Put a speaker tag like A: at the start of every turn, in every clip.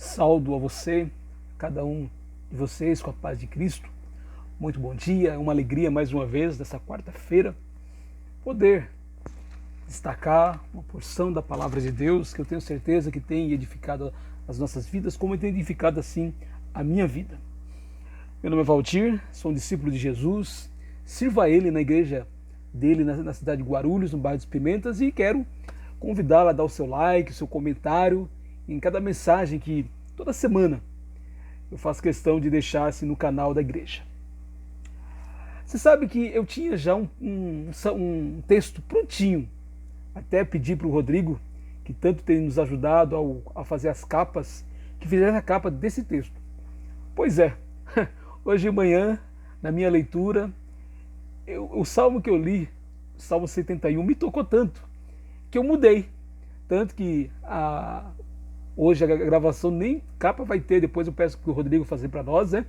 A: Saúdo a você, cada um de vocês com a paz de Cristo. Muito bom dia, é uma alegria mais uma vez nessa quarta-feira poder destacar uma porção da palavra de Deus que eu tenho certeza que tem edificado as nossas vidas, como tem edificado assim a minha vida. Meu nome é Valdir, sou um discípulo de Jesus, sirvo a Ele na igreja dele na cidade de Guarulhos, no bairro dos Pimentas, e quero convidá-lo a dar o seu like, o seu comentário em cada mensagem que toda semana eu faço questão de deixar assim no canal da igreja. Você sabe que eu tinha já um texto prontinho, até pedi para o Rodrigo, que tanto tem nos ajudado a fazer as capas, que fizesse a capa desse texto. Pois é, hoje de manhã, na minha leitura, o salmo que eu li, o Salmo 71, me tocou tanto, que eu mudei. Tanto que hoje a gravação nem capa vai ter, depois eu peço para o Rodrigo fazer para nós, né?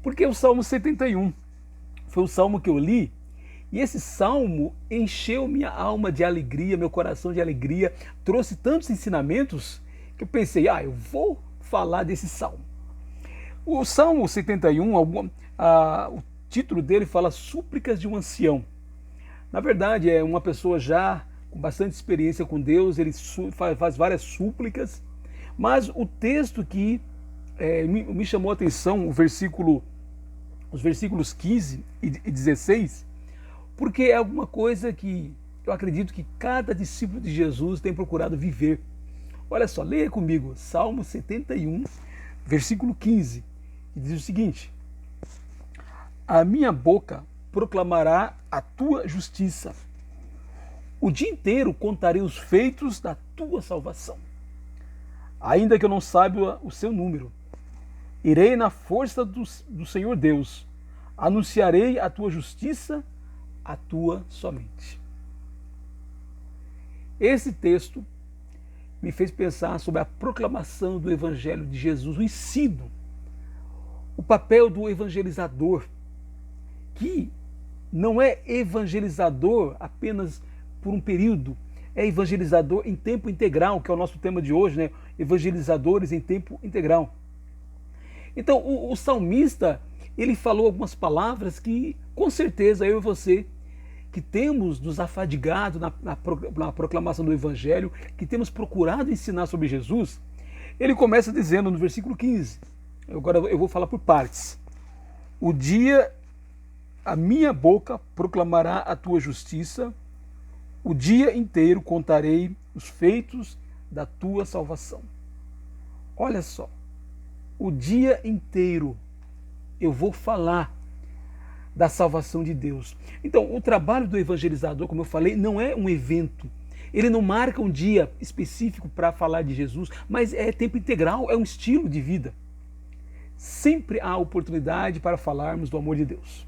A: Porque o Salmo 71 foi o salmo que eu li, e esse salmo encheu minha alma de alegria, meu coração de alegria, trouxe tantos ensinamentos, que eu pensei, eu vou falar desse salmo. O Salmo 71, o título dele fala Súplicas de um Ancião. Na verdade, é uma pessoa já com bastante experiência com Deus, ele faz várias súplicas, mas o texto que me chamou a atenção, os versículos 15 e 16, porque é alguma coisa que eu acredito que cada discípulo de Jesus tem procurado viver. Olha só, leia comigo, Salmo 71, versículo 15, que diz o seguinte: a minha boca proclamará a tua justiça. O dia inteiro contarei os feitos da tua salvação. Ainda que eu não saiba o seu número, irei na força do Senhor Deus, anunciarei a tua justiça, a tua somente. Esse texto me fez pensar sobre a proclamação do Evangelho de Jesus, o ensino, o papel do evangelizador, que não é evangelizador apenas por um período, é evangelizador em tempo integral, que é o nosso tema de hoje, né? Evangelizadores em tempo integral. Então, o salmista, ele falou algumas palavras que, com certeza, eu e você, que temos nos afadigado na proclamação do Evangelho, que temos procurado ensinar sobre Jesus, ele começa dizendo no versículo 15, agora eu vou falar por partes: a minha boca proclamará a tua justiça, o dia inteiro contarei os feitos da tua salvação. Olha só, o dia inteiro eu vou falar da salvação de Deus. Então, o trabalho do evangelizador, como eu falei, não é um evento. Ele não marca um dia específico para falar de Jesus, mas é tempo integral, é um estilo de vida. Sempre há oportunidade para falarmos do amor de Deus.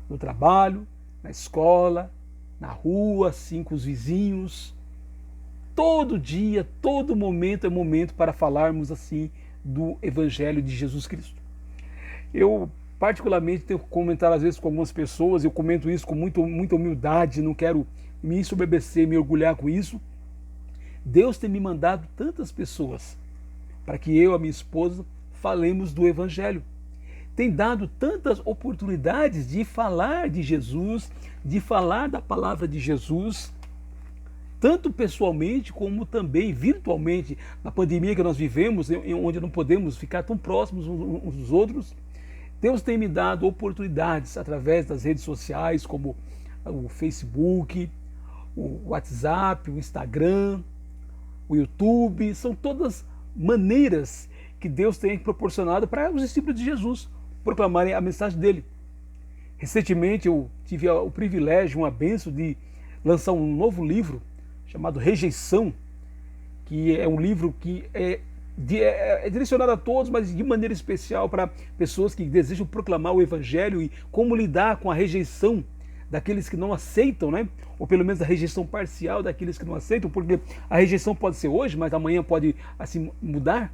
A: No trabalho, na escola, na rua, assim com os vizinhos. Todo dia, todo momento é momento para falarmos assim do Evangelho de Jesus Cristo. Eu particularmente tenho comentado às vezes com algumas pessoas, eu comento isso com muita humildade, não quero me ensoberbecer, me orgulhar com isso. Deus tem me mandado tantas pessoas para que eu e a minha esposa falemos do Evangelho. Tem dado tantas oportunidades de falar de Jesus, de falar da palavra de Jesus, tanto pessoalmente como também virtualmente, na pandemia que nós vivemos, onde não podemos ficar tão próximos uns dos outros. Deus tem me dado oportunidades através das redes sociais, como o Facebook, o WhatsApp, o Instagram, o YouTube. São todas maneiras que Deus tem proporcionado para os discípulos de Jesus proclamarem a mensagem dele. Recentemente eu tive o privilégio, uma bênção de lançar um novo livro chamado Rejeição, que é um livro que é direcionado a todos, mas de maneira especial para pessoas que desejam proclamar o Evangelho e como lidar com a rejeição daqueles que não aceitam, né? Ou pelo menos a rejeição parcial daqueles que não aceitam, porque a rejeição pode ser hoje, mas amanhã pode assim mudar.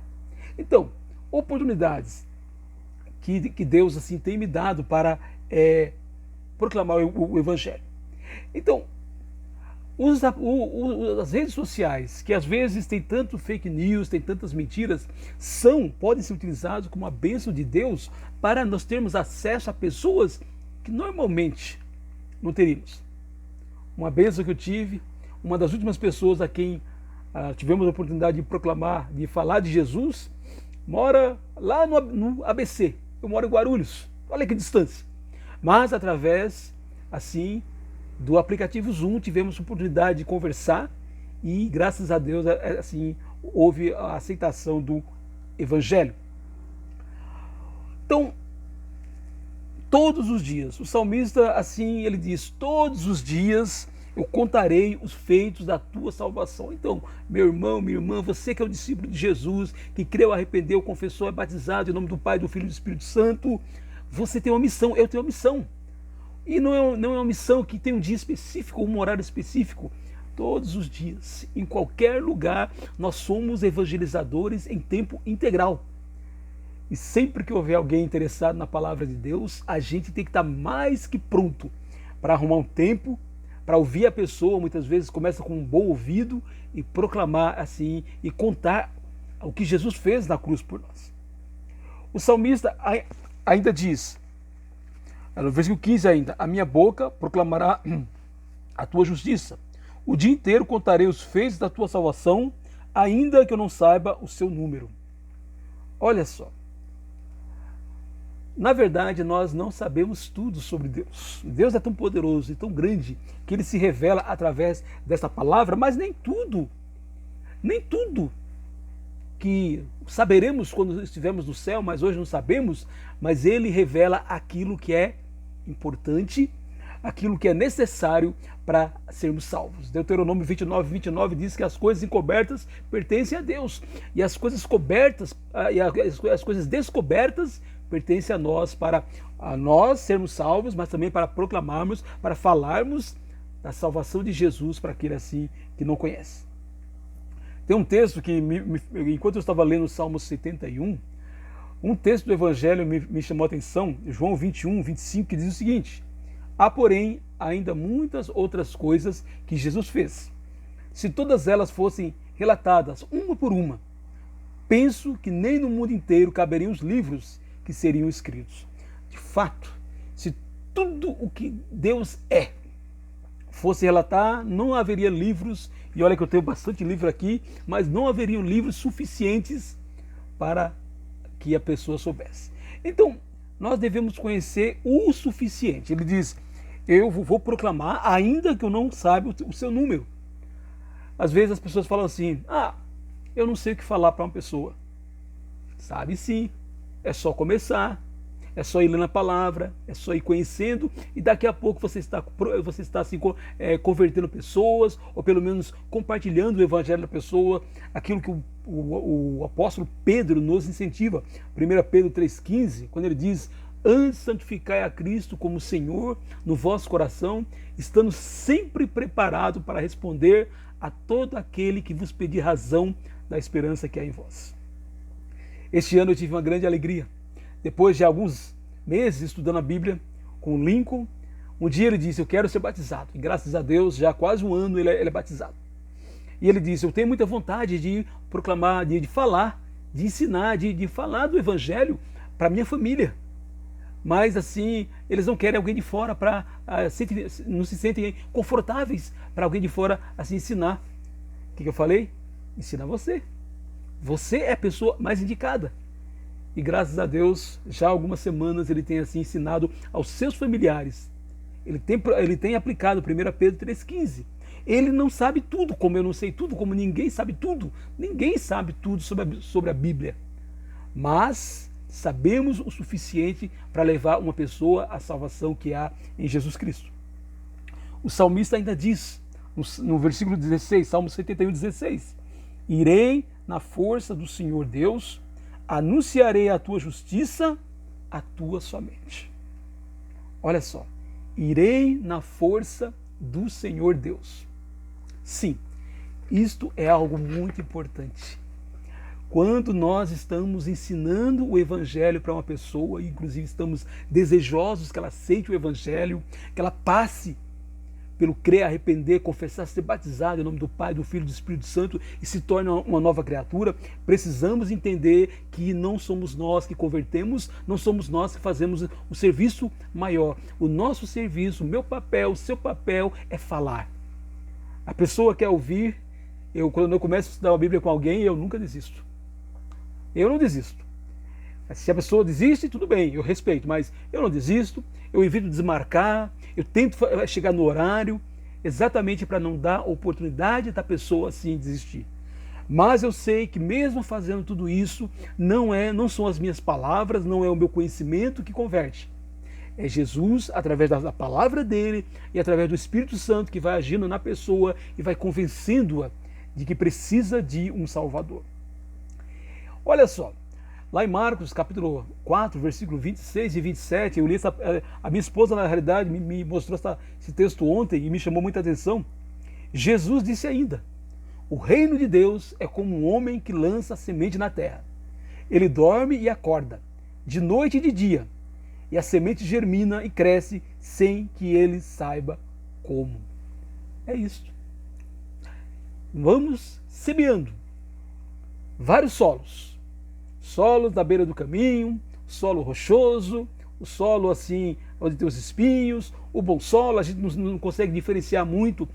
A: Então, oportunidades que Deus assim tem me dado para proclamar o Evangelho. Então, As redes sociais, que às vezes tem tanto fake news, tem tantas mentiras, podem ser utilizados como uma bênção de Deus para nós termos acesso a pessoas que normalmente não teríamos. Uma bênção que eu tive, uma das últimas pessoas a quem tivemos a oportunidade de proclamar, de falar de Jesus, mora lá no ABC. Eu moro em Guarulhos, olha que distância. Mas através, assim, do aplicativo Zoom, tivemos a oportunidade de conversar e, graças a Deus, assim, houve a aceitação do Evangelho. Então, todos os dias, o salmista, assim, ele diz, todos os dias eu contarei os feitos da tua salvação. Então, meu irmão, minha irmã, você que é o discípulo de Jesus, que creu, arrependeu, confessou, é batizado em nome do Pai, do Filho e do Espírito Santo, você tem uma missão, eu tenho uma missão. E não é uma missão que tem um dia específico, um horário específico. Todos os dias, em qualquer lugar, nós somos evangelizadores em tempo integral. E sempre que houver alguém interessado na palavra de Deus, a gente tem que estar mais que pronto para arrumar um tempo, para ouvir a pessoa. Muitas vezes começa com um bom ouvido e proclamar assim, e contar o que Jesus fez na cruz por nós. O salmista ainda diz, no versículo 15 ainda, a minha boca proclamará a tua justiça. O dia inteiro contarei os feitos da tua salvação, ainda que eu não saiba o seu número. Olha só. Na verdade, nós não sabemos tudo sobre Deus. Deus é tão poderoso e tão grande que Ele se revela através dessa palavra, mas nem tudo que saberemos quando estivermos no céu, mas hoje não sabemos, mas Ele revela aquilo que é importante, aquilo que é necessário para sermos salvos. Deuteronômio 29 diz que as coisas encobertas pertencem a Deus, e as coisas cobertas, e as coisas descobertas pertencem a nós, para nós sermos salvos, mas também para proclamarmos, para falarmos da salvação de Jesus para aquele assim que não conhece. Tem um texto que, enquanto eu estava lendo o Salmo 71, um texto do Evangelho me chamou a atenção, João 21:25, que diz o seguinte: há, porém, ainda muitas outras coisas que Jesus fez. Se todas elas fossem relatadas, uma por uma, penso que nem no mundo inteiro caberiam os livros que seriam escritos. De fato, se tudo o que Deus é fosse relatar, não haveria livros, e olha que eu tenho bastante livro aqui, mas não haveriam livros suficientes para que a pessoa soubesse. Então, nós devemos conhecer o suficiente. Ele diz, eu vou proclamar, ainda que eu não saiba o seu número. Às vezes as pessoas falam assim, eu não sei o que falar para uma pessoa. Sabe sim, é só começar, é só ir lendo a palavra, é só ir conhecendo, e daqui a pouco você está assim, convertendo pessoas, ou pelo menos compartilhando o evangelho da pessoa, aquilo que o apóstolo Pedro nos incentiva. 1 Pedro 3,15, quando ele diz, antes santificai a Cristo como Senhor no vosso coração, estando sempre preparado para responder a todo aquele que vos pedir razão da esperança que há em vós. Este ano eu tive uma grande alegria. Depois de alguns meses estudando a Bíblia com o Lincoln, um dia ele disse, eu quero ser batizado. E graças a Deus, já há quase um ano ele é batizado. E ele disse, eu tenho muita vontade de proclamar, de falar, de ensinar, de falar do Evangelho para minha família. Mas assim, eles não querem alguém de fora, não se sentem confortáveis para alguém de fora assim ensinar. O que eu falei? Ensina você. Você é a pessoa mais indicada. E graças a Deus, já há algumas semanas ele tem assim ensinado aos seus familiares. Ele tem aplicado 1 Pedro 3,15. Ele não sabe tudo, como eu não sei tudo, como ninguém sabe tudo. Ninguém sabe tudo sobre a Bíblia. Mas sabemos o suficiente para levar uma pessoa à salvação que há em Jesus Cristo. O salmista ainda diz, no versículo 16, Salmo 71:16, irei na força do Senhor Deus, anunciarei a tua justiça, a tua somente. Olha só, irei na força do Senhor Deus. Sim, isto é algo muito importante. Quando nós estamos ensinando o Evangelho para uma pessoa, e inclusive estamos desejosos que ela aceite o Evangelho, que ela passe pelo crer, arrepender, confessar, ser batizado em nome do Pai, do Filho e do Espírito Santo e se torna uma nova criatura, precisamos entender que não somos nós que convertemos, não somos nós que fazemos o serviço maior. O nosso serviço, o meu papel, o seu papel é falar. A pessoa quer ouvir. Quando eu começo a estudar a Bíblia com alguém, eu nunca desisto. Eu não desisto. Se a pessoa desiste, tudo bem, eu respeito, mas eu não desisto, eu evito desmarcar, eu tento chegar no horário, exatamente para não dar oportunidade da pessoa assim desistir. Mas eu sei que mesmo fazendo tudo isso, não são as minhas palavras, não é o meu conhecimento que converte. É Jesus, através da palavra dele e através do Espírito Santo, que vai agindo na pessoa e vai convencendo-a de que precisa de um Salvador. Olha só, lá em Marcos, capítulo 4, versículo 26 e 27, eu li a minha esposa, na realidade, me mostrou esse texto ontem e me chamou muita atenção. Jesus disse ainda: o reino de Deus é como um homem que lança a semente na terra. Ele dorme e acorda, de noite e de dia, e a semente germina e cresce sem que ele saiba como. É isso. Vamos semeando vários solos. Solos da beira do caminho, solo rochoso, o solo assim, onde tem os espinhos, o bom solo, a gente não consegue diferenciar muito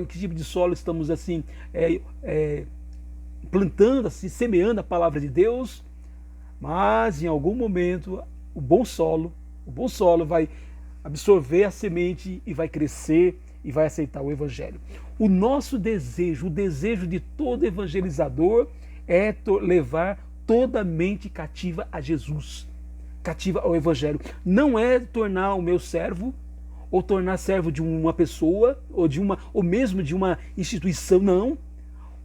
A: que tipo de solo estamos assim plantando, assim, semeando a palavra de Deus, mas em algum momento o bom solo vai absorver a semente e vai crescer e vai aceitar o Evangelho. O nosso desejo, o desejo de todo evangelizador é levar toda a mente cativa a Jesus, cativa ao Evangelho. Não é tornar o meu servo, ou tornar servo de uma pessoa, ou mesmo de uma instituição, não.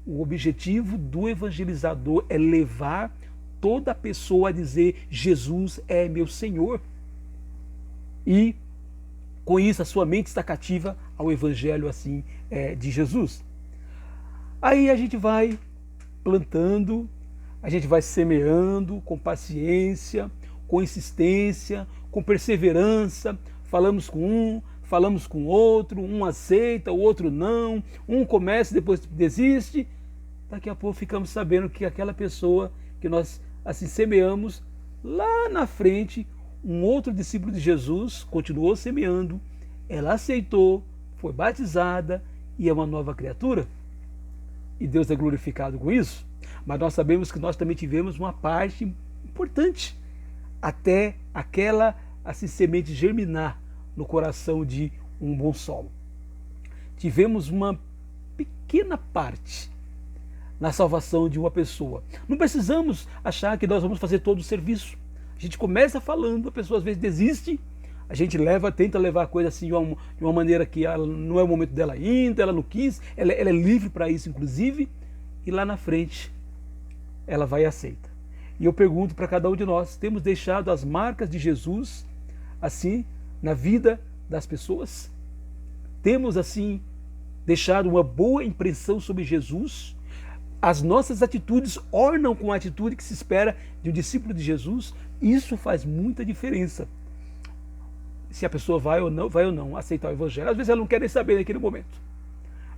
A: O objetivo do evangelizador é levar toda a pessoa a dizer: Jesus é meu Senhor. E com isso a sua mente está cativa ao Evangelho assim de Jesus. Aí a gente vai plantando, a gente vai semeando com paciência, com insistência, com perseverança. Falamos com um, falamos com outro, um aceita, o outro não, um começa, depois desiste. Daqui a pouco ficamos sabendo que aquela pessoa que nós assim semeamos, lá na frente, um outro discípulo de Jesus continuou semeando, ela aceitou, foi batizada e é uma nova criatura. E Deus é glorificado com isso. Mas nós sabemos que nós também tivemos uma parte importante até aquela assim, semente germinar no coração de um bom solo. Tivemos uma pequena parte na salvação de uma pessoa. Não precisamos achar que nós vamos fazer todo o serviço. A gente começa falando, a pessoa às vezes desiste, a gente tenta levar a coisa assim de uma maneira que ela, não é o momento dela ainda, ela não quis, ela é livre para isso inclusive, e lá na frente ela vai e aceita. E eu pergunto para cada um de nós, temos deixado as marcas de Jesus assim na vida das pessoas? Temos assim deixado uma boa impressão sobre Jesus? As nossas atitudes ornam com a atitude que se espera de um discípulo de Jesus? Isso faz muita diferença. Se a pessoa vai ou não aceitar o Evangelho. Às vezes ela não quer nem saber naquele momento.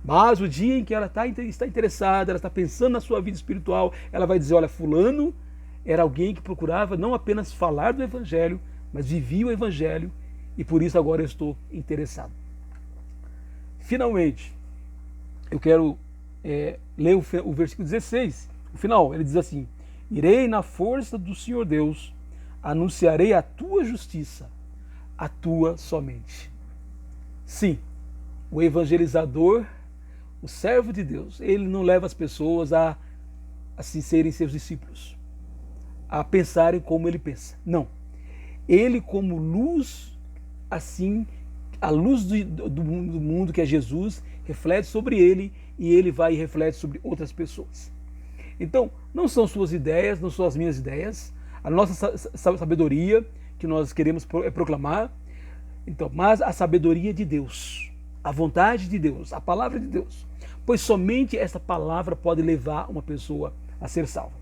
A: Mas o dia em que ela está interessada, ela está pensando na sua vida espiritual, ela vai dizer: olha, fulano era alguém que procurava não apenas falar do Evangelho, mas vivia o Evangelho, e por isso agora eu estou interessado. Finalmente, eu quero ler o versículo 16, o final. Ele diz assim: irei na força do Senhor Deus, anunciarei a tua justiça, a tua somente. Sim, o evangelizador, o servo de Deus, ele não leva as pessoas a assim serem seus discípulos, a pensarem como ele pensa. Não. Ele, como luz, assim, a luz do mundo que é Jesus, reflete sobre ele, e ele vai e reflete sobre outras pessoas. Então, não são suas ideias, não são as minhas ideias, a nossa sabedoria que nós queremos proclamar, então, mas a sabedoria de Deus, a vontade de Deus, a palavra de Deus, pois somente essa palavra pode levar uma pessoa a ser salva.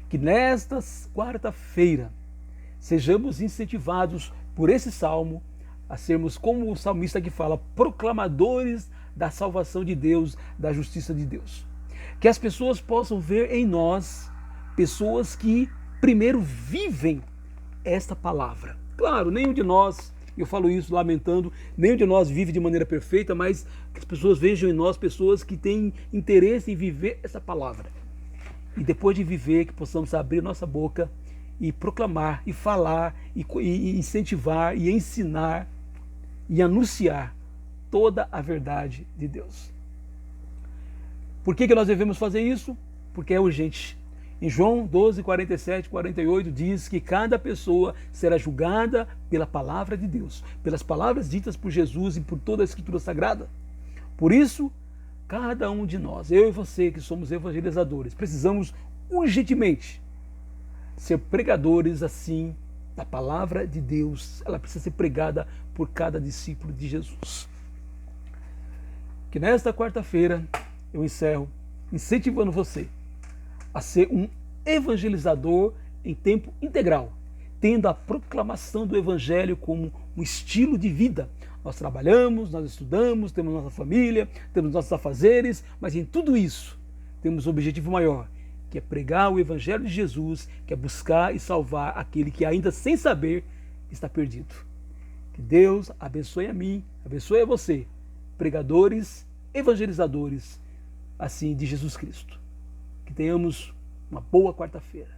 A: Que nesta quarta-feira sejamos incentivados por esse salmo a sermos, como o salmista que fala, proclamadores da salvação de Deus, da justiça de Deus. Que as pessoas possam ver em nós pessoas que primeiro vivem esta palavra. Claro, nenhum de nós, eu falo isso lamentando, nenhum de nós vive de maneira perfeita, mas que as pessoas vejam em nós pessoas que têm interesse em viver essa palavra. E depois de viver, que possamos abrir nossa boca e proclamar, e falar, e incentivar, e ensinar, e anunciar toda a verdade de Deus. Por que nós devemos fazer isso? Porque é urgente. Em João 12, 47, 48 diz que cada pessoa será julgada pela palavra de Deus, pelas palavras ditas por Jesus e por toda a Escritura Sagrada. Por isso, cada um de nós, eu e você que somos evangelizadores, precisamos urgentemente ser pregadores assim da palavra de Deus. Ela precisa ser pregada por cada discípulo de Jesus. Que nesta quarta-feira eu encerro incentivando você a ser um evangelizador em tempo integral, tendo a proclamação do Evangelho como um estilo de vida. Nós trabalhamos, nós estudamos, temos nossa família, temos nossos afazeres, mas em tudo isso temos um objetivo maior, que é pregar o Evangelho de Jesus, que é buscar e salvar aquele que ainda sem saber está perdido. Que Deus abençoe a mim, abençoe a você, pregadores, evangelizadores, assim, de Jesus Cristo. Que tenhamos uma boa quarta-feira.